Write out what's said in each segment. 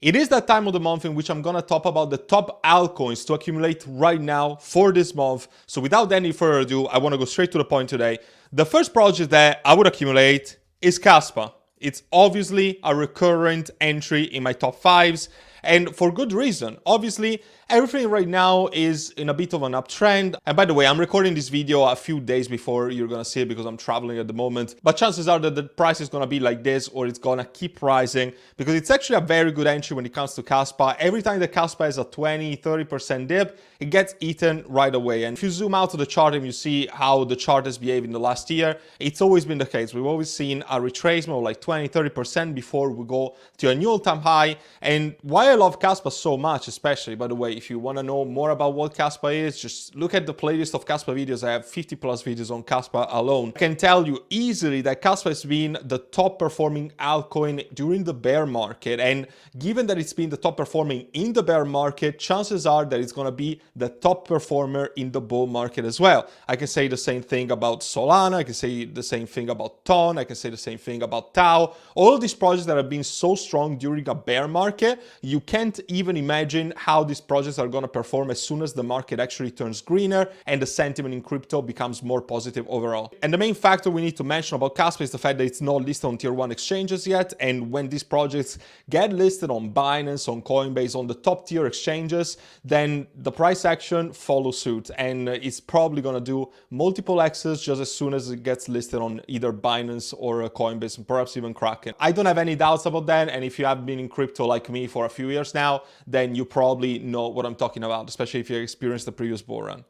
It is that time of the month in which I'm gonna talk about the top altcoins to accumulate right now for this month. So without any further ado, I wanna go straight to the point today. The first project that I would accumulate is Kaspa. It's obviously a recurrent entry in my top fives, and for good reason. Obviously, everything right now is in a bit of an uptrend. And by the way, I'm recording this video a few days before you're gonna see it because I'm traveling at the moment. But chances are that the price is gonna be like this, or it's gonna keep rising, because it's actually a very good entry when it comes to Kaspa. Every time that Kaspa has a 20-30% dip, it gets eaten right away. And if you zoom out to the chart and you see how the chart has behaved in the last year, it's always been the case. We've always seen a retracement of like 20-30% before we go to a new all-time high. And why I love Kaspa so much, especially, by the way, if you want to know more about what Kaspa is, just look at the playlist of Kaspa videos. I have 50 plus videos on Kaspa alone. I can tell you easily that Kaspa has been the top performing altcoin during the bear market. And given that it's been the top performing in the bear market, chances are that it's going to be the top performer in the bull market as well. I can say the same thing about Solana. I can say the same thing about Ton. I can say the same thing about Tau. All of these projects that have been so strong during a bear market, you can't even imagine how these projects are going to perform as soon as the market actually turns greener and the sentiment in crypto becomes more positive overall. And the main factor we need to mention about Kaspa is the fact that it's not listed on tier 1 exchanges yet. And when these projects get listed on Binance, on Coinbase, on the top tier exchanges, then the price action follows suit. And it's probably going to do multiple X's just as soon as it gets listed on either Binance or Coinbase, and perhaps even Kraken. I don't have any doubts about that. And if you have been in crypto like me for a few years now, then you probably know what I'm talking about, especially if you experienced the previous bull run.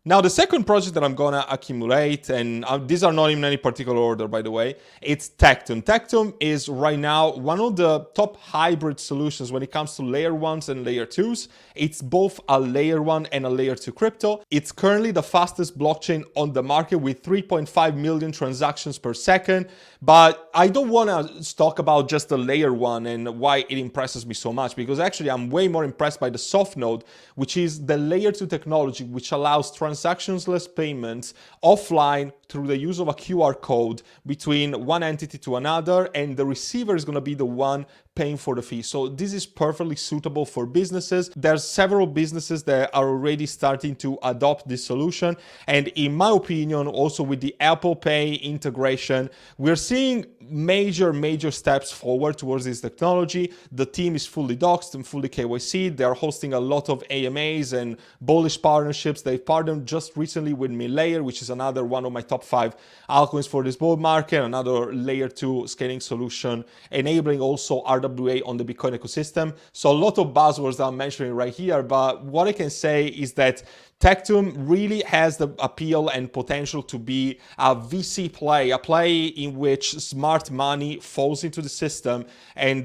Now, the second project that I'm gonna accumulate, and these are not in any particular order, by the way, it's Tectum. Tectum is right now one of the top hybrid solutions when it comes to layer 1s and layer 2s. It's both a layer 1 and a layer 2 crypto. It's currently the fastest blockchain on the market with 3.5 million transactions per second. But I don't wanna talk about just the layer 1 and why it impresses me so much, because actually I'm way more impressed by the soft node, which is the layer 2 technology, which allows transactionless payments offline through the use of a QR code between one entity to another, and the receiver is going to be the one paying for the fee. So this is perfectly suitable for businesses. There's several businesses that are already starting to adopt this solution. And in my opinion, also with the Apple Pay integration, we're seeing major steps forward towards this technology. The team is fully doxed and fully KYC. They're hosting a lot of AMAs and bullish partnerships. They've partnered just recently with MiLayer, which is another one of my top 5 altcoins for this bull market, another layer 2 scaling solution, enabling also RWA on the Bitcoin ecosystem. So a lot of buzzwords that I'm mentioning right here, but what I can say is that Tectum really has the appeal and potential to be a VC play, a play in which smart money falls into the system. And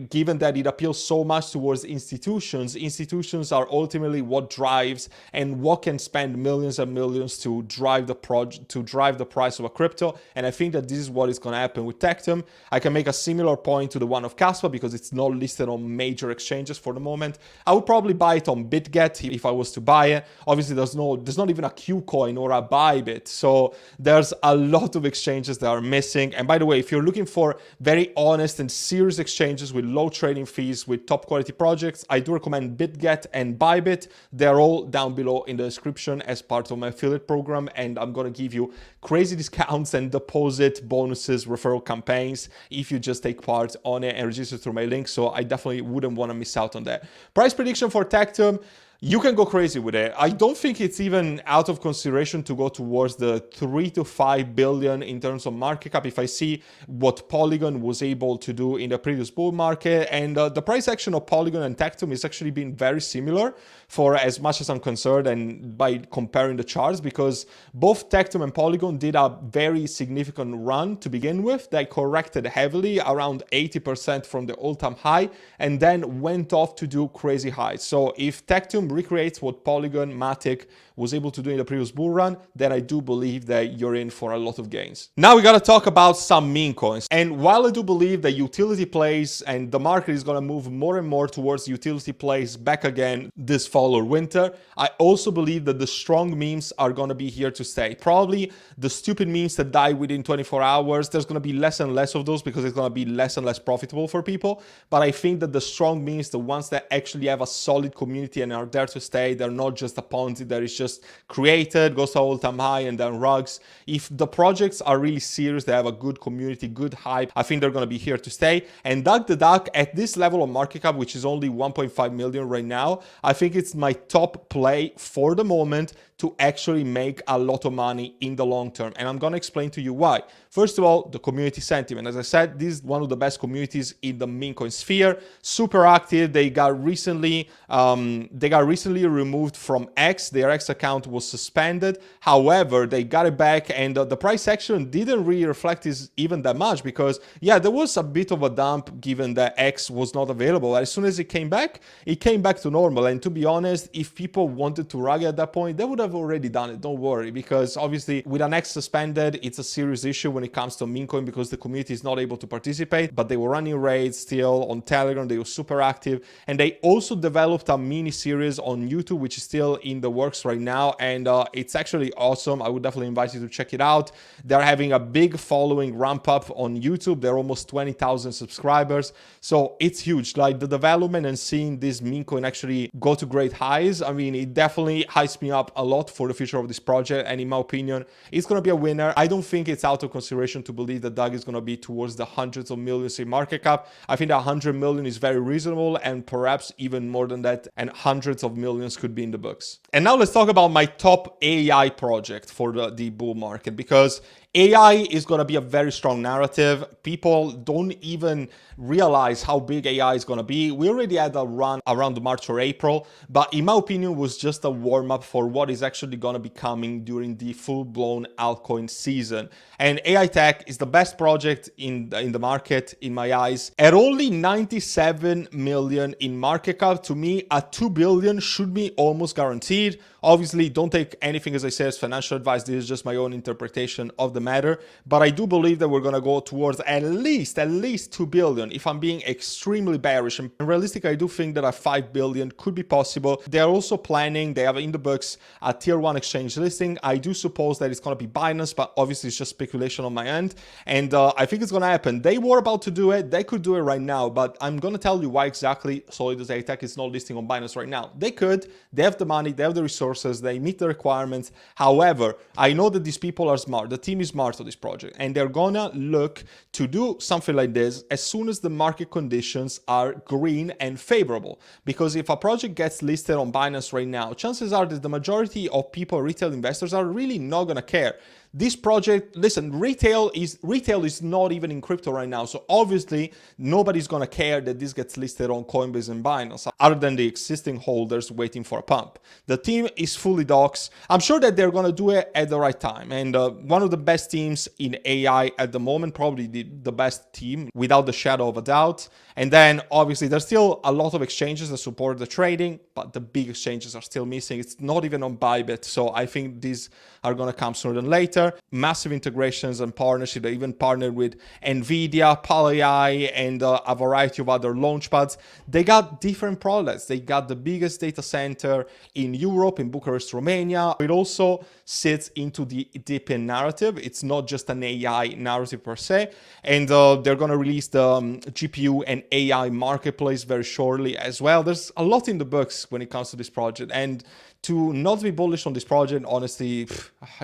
given that it appeals so much towards institutions, institutions are ultimately what drives and what can spend millions and millions to drive the price of a crypto. And I think that this is what is going to happen with Tectum. I can make a similar point to the one of Kaspa because it's not listed on major exchanges for the moment. I would probably buy it on BitGet if I was to buy it. Obviously, there's not even a KuCoin or a Bybit. So there's a lot of exchanges that are missing. And by the way, if you're looking for very honest and serious exchanges with low trading fees, with top quality projects, I do recommend BitGet and Bybit. They're all down below in the description as part of my affiliate program. And I'm going to give you crazy discounts and deposit bonuses, referral campaigns if you just take part on it and register through my link. So I definitely wouldn't want to miss out on that. Price prediction for Tectum. You can go crazy with it. I don't think it's even out of consideration to go towards the 3 to 5 billion in terms of market cap if I see what Polygon was able to do in the previous bull market. And the price action of Polygon and Tectum is actually been very similar for as much as I'm concerned, and by comparing the charts, because both Tectum and Polygon did a very significant run to begin with. They corrected heavily, around 80% from the all-time high, and then went off to do crazy highs. So if Tectum recreates what Polygon, Matic was able to do in the previous bull run, then I do believe that you're in for a lot of gains. Now we got to talk about some meme coins. And while I do believe that utility plays and the market is going to move more and more towards utility plays back again this fall or winter, I also believe that the strong memes are going to be here to stay. Probably the stupid memes that die within 24 hours, there's going to be less and less of those because it's going to be less and less profitable for people. But I think that the strong memes, the ones that actually have a solid community and are there to stay, they're not just a Ponzi that is just created, goes to all-time high and then rugs. If the projects are really serious, they have a good community, good hype, I think they're going to be here to stay. And Duck the Duck at this level of market cap, which is only 1.5 million right now, I think it's my top play for the moment to actually make a lot of money in the long term. And I'm going to explain to you why. First of all, the community sentiment. As I said, this is one of the best communities in the meme coin sphere. Super active. They got recently removed from X. Their X account was suspended. However, they got it back, and the price action didn't really reflect this even that much because, yeah, there was a bit of a dump given that X was not available. As soon as it came back to normal. And to be honest, if people wanted to rug at that point, they would have already done it. Don't worry, because obviously with an X suspended, it's a serious issue when it comes to Memecoin because the community is not able to participate. But they were running raids still on Telegram. They were super active, and they also developed a mini series on YouTube, which is still in the works right now, and it's actually awesome. I would definitely invite you to check it out. They're having a big following ramp up on YouTube. They're almost 20,000 subscribers, so it's huge. Like the development and seeing this Memecoin actually go to great highs, I mean, it definitely hypes me up a lot for the future of this project, and in my opinion, it's going to be a winner. I don't think it's out of consideration to believe that DAG is going to be towards the hundreds of millions in market cap. I think that 100 million is very reasonable, and perhaps even more than that, and hundreds of millions could be in the books. And now let's talk about my top AI project for the bull market, because AI is going to be a very strong narrative. People don't even realize how big AI is going to be. We already had a run around March or April, but in my opinion, was just a warm-up for what is actually going to be coming during the full-blown altcoin season. And AI Tech is the best project in the market, in my eyes. At only 97 million in market cap, to me, at 2 billion should be almost guaranteed. Obviously, don't take anything as I say as financial advice. This is just my own interpretation of the matter. But I do believe that we're going to go towards at least 2 billion. If I'm being extremely bearish and realistic, I do think that a 5 billion could be possible. They are also planning, they have in the books a tier 1 exchange listing. I do suppose that it's going to be Binance, but obviously it's just speculation on my end. And I think it's going to happen. They were about to do it. They could do it right now, but I'm going to tell you why exactly Solidus AI Tech is not listing on Binance right now. They could. They have the money. They have the resources. They meet the requirements. However, I know that these people are smart. The team is smart on this project, and they're gonna look to do something like this as soon as the market conditions are green and favorable. Because if a project gets listed on Binance right now, chances are that the majority of people, retail investors, are really not gonna care. This project, listen, retail is not even in crypto right now. So obviously nobody's going to care that this gets listed on Coinbase and Binance other than the existing holders waiting for a pump. The team is fully docs. I'm sure that they're going to do it at the right time. And one of the best teams in AI at the moment, probably the best team without the shadow of a doubt. And then obviously there's still a lot of exchanges that support the trading, but the big exchanges are still missing. It's not even on Bybit. So I think these are going to come sooner than later. Massive integrations and partnership. They even partnered with NVIDIA, PalAI, and a variety of other launchpads. They got different products. They got the biggest data center in Europe, in Bucharest, Romania. It also sits into the DeepIn narrative. It's not just an AI narrative per se. And they're going to release the GPU and AI marketplace very shortly as well. There's a lot in the books when it comes to this project. And to not be bullish on this project, honestly,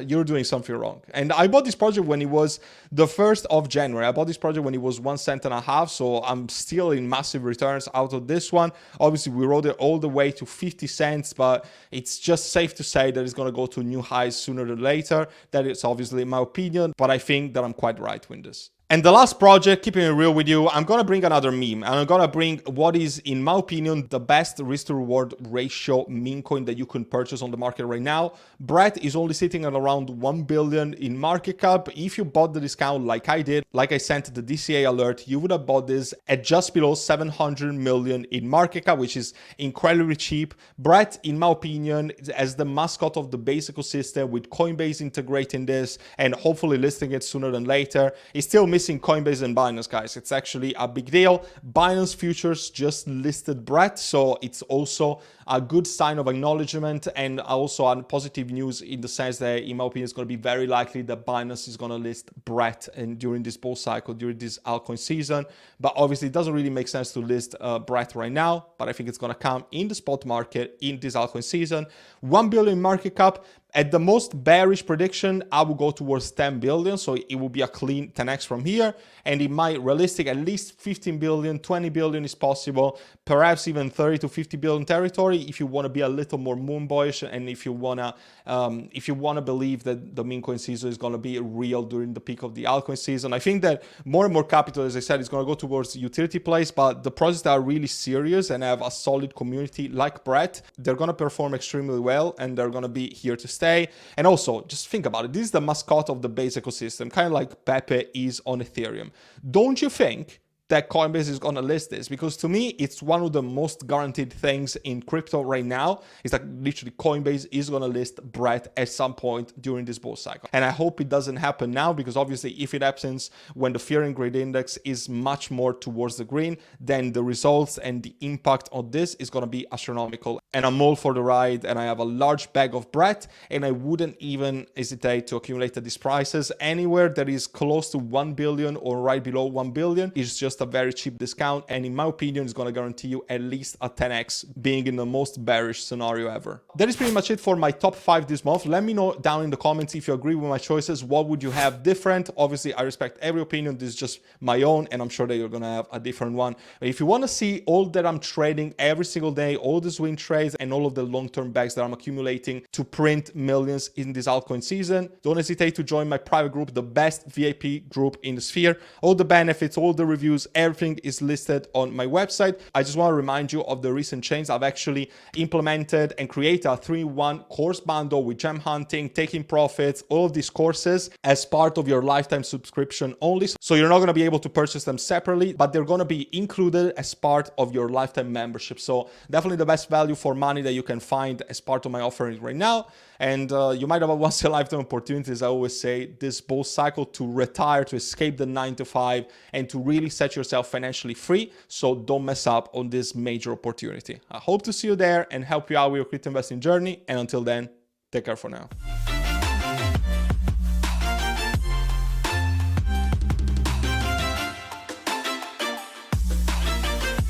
you're doing something wrong. And I bought this project when it was the 1st of January. I bought this project when it was 1.5 cents. So I'm still in massive returns out of this one. Obviously, we rode it all the way to 50 cents, but it's just safe to say that it's going to go to new highs sooner than later. That is obviously my opinion, but I think that I'm quite right with this. And the last project, keeping it real with you, I'm gonna bring another meme, and I'm gonna bring what is, in my opinion, the best risk to reward ratio meme coin that you can purchase on the market right now. Brett is only sitting at around 1 billion in market cap. If you bought the discount like I did, like I sent the DCA alert, you would have bought this at just below 700 million in market cap, which is incredibly cheap. Brett, in my opinion, as the mascot of the base ecosystem, with Coinbase integrating this and hopefully listing it sooner than later, is still missing Coinbase and Binance, guys. It's actually a big deal. Binance Futures just listed Brett, so it's also a good sign of acknowledgement and also a positive news in the sense that, in my opinion, it's going to be very likely that Binance is going to list Brett and during this bull cycle, during this altcoin season. But obviously, it doesn't really make sense to list Brett right now, but I think it's going to come in the spot market in this altcoin season. 1 billion market cap. At the most bearish prediction, I will go towards 10 billion. So it will be a clean 10x from here. And in my realistic, at least 15 billion, 20 billion is possible, perhaps even 30 to 50 billion territory if you want to be a little more moon boyish and if you want to believe that the meme coin season is going to be real during the peak of the altcoin season. I think that more and more capital, as I said, is going to go towards utility plays, but the projects that are really serious and have a solid community like Brett, they're going to perform extremely well and they're going to be here to stay. And also, just think about it. This is the mascot of the base ecosystem, kind of like Pepe is on Ethereum. Don't you think that Coinbase is going to list this? Because to me, it's one of the most guaranteed things in crypto right now. Is that literally Coinbase is going to list Brett at some point during this bull cycle. And I hope it doesn't happen now, because obviously if it happens when the fear and greed index is much more towards the green, then the results and the impact on this is going to be astronomical. And I'm all for the ride, and I have a large bag of Brett, and I wouldn't even hesitate to accumulate at these prices. Anywhere that is close to 1 billion or right below 1 billion is just a very cheap discount, and in my opinion is going to guarantee you at least a 10x, being in the most bearish scenario ever. That is pretty much it for my top 5 this month. Let me know down in the comments if you agree with my choices. What would you have different? Obviously, I respect every opinion. This is just my own, and I'm sure that you're going to have a different one. But if you want to see all that I'm trading every single day, all the swing trades and all of the long-term bags that I'm accumulating to print millions in this altcoin season, don't hesitate to join my private group, the best VIP group in the sphere. All the benefits, all the reviews, everything is listed on my website. I just want to remind you of the recent changes. I've actually implemented and created a 3-in-1 course bundle with gem hunting, taking profits, all of these courses as part of your lifetime subscription only. So you're not going to be able to purchase them separately, but they're going to be included as part of your lifetime membership. So definitely the best value for money that you can find as part of my offering right now. And you might have a once in a lifetime opportunity, as I always say, this bull cycle, to retire, to escape the 9 to 5, and to really set yourself financially free. So don't mess up on this major opportunity. I hope to see you there and help you out with your crypto investing journey. And until then, take care for now.